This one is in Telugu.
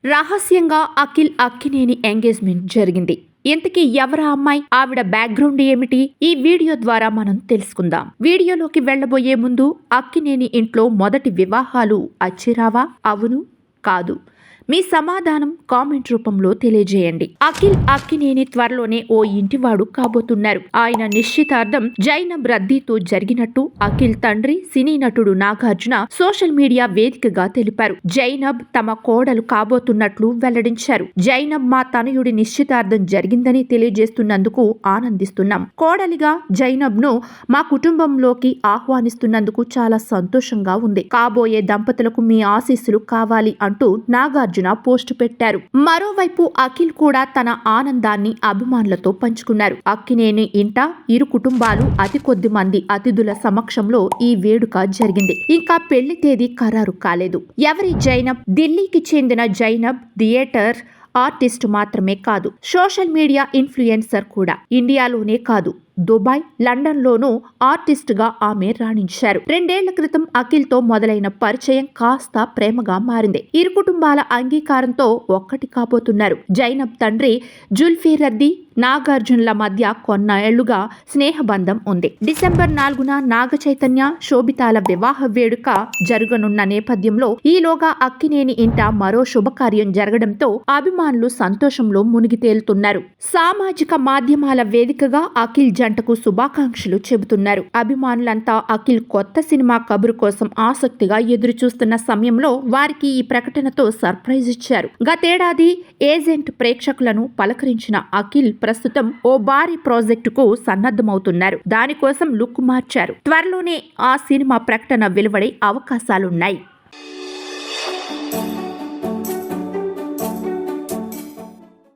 రహస్యంగా అఖిల్ అక్కినేని ఎంగేజ్మెంట్ జరిగింది. ఇంతకీ ఎవరా అమ్మాయి, ఆవిడ బ్యాక్గ్రౌండ్ ఏమిటి, ఈ వీడియో ద్వారా మనం తెలుసుకుందాం. వీడియోలోకి వెళ్లబోయే ముందు అక్కినేని ఇంట్లో మొదటి వివాహాలు అచ్చిరావా? అవును, కాదు? మీ సమాధానం కామెంట్ రూపంలో తెలియజేయండి. అఖిల్ అక్కినేని త్వరలోనే ఓ ఇంటివాడు కాబోతున్నారు. ఆయన నిశ్చితార్థం జైనబ్ రద్దీతో జరిగినట్టు అఖిల్ తండ్రి సినీ నటుడు నాగార్జున సోషల్ మీడియా వేదికగా తెలిపారు. జైనబ్ తమ కోడలు కాబోతున్నట్లు వెల్లడించారు. జైనబ్ మా తనయుడి నిశ్చితార్థం జరిగిందని తెలియజేస్తున్నందుకు ఆనందిస్తున్నాం. కోడలిగా జైనబ్ ను మా కుటుంబంలోకి ఆహ్వానిస్తున్నందుకు చాలా సంతోషంగా ఉంది. కాబోయే దంపతులకు మీ ఆశీస్సులు కావాలి అంటూ నాగార్జున పోస్టు పెట్టారు. మరోవైపు అఖిల్ కూడా తన ఆనందాన్ని అభిమానులతో పంచుకున్నారు. అక్కినేని ఇంట ఇరు కుటుంబాలు అతి కొద్ది మంది అతిథుల సమక్షంలో ఈ వేడుక జరిగింది. ఇంకా పెళ్లి తేదీ ఖరారు కాలేదు. ఎవరి జైనబ్? ఢిల్లీకి చెందిన జైనబ్ థియేటర్ ఆర్టిస్ట్ మాత్రమే కాదు, సోషల్ మీడియా ఇన్ఫ్లుయెన్సర్ కూడా. ఇండియాలోనే కాదు, దుబాయ్, లండన్లోనూ ఆర్టిస్ట్గా ఆమె రాణించారు. 2 ఏళ్ల క్రితం అఖిల్తో మొదలైన పరిచయం కాస్త ప్రేమగా మారింది. ఇరు కుటుంబాల అంగీకారంతో ఒక్కటి కాబోతున్నారు. జైనబ్ తండ్రి జుల్ఫీ రద్దీ, నాగార్జునుల మధ్య కొన్నేళ్లుగా స్నేహబంధం ఉంది. డిసెంబర్ 4న నాగ చైతన్య, శోభితాల వివాహ వేడుక జరగనున్న నేపథ్యంలో ఈలోగా అక్కినేని ఇంట మరో శుభకార్యం జరగడంతో అభిమానులు సంతోషంలో మునిగి తేలుతున్నారు. సామాజిక మాధ్యమాల వేదికగా అఖిల్ జంటకు శుభాకాంక్షలు చెబుతున్నారు. అభిమానులంతా అఖిల్ కొత్త సినిమా కబురు కోసం ఆసక్తిగా ఎదురు చూస్తున్న సమయంలో వారికి ఈ ప్రకటనతో సర్ప్రైజ్ ఇచ్చారు. గతేడాది ఏజెంట్ ప్రేక్షకులను పలకరించిన అఖిల్ ప్రస్తుతం ఓ భారీ ప్రాజెక్టుకు సన్నద్ధమవుతున్నారు. దానికోసం లుక్ మార్చారు. త్వరలోనే ఆ సినిమా ప్రకటన వెలువడే అవకాశాలున్నాయి.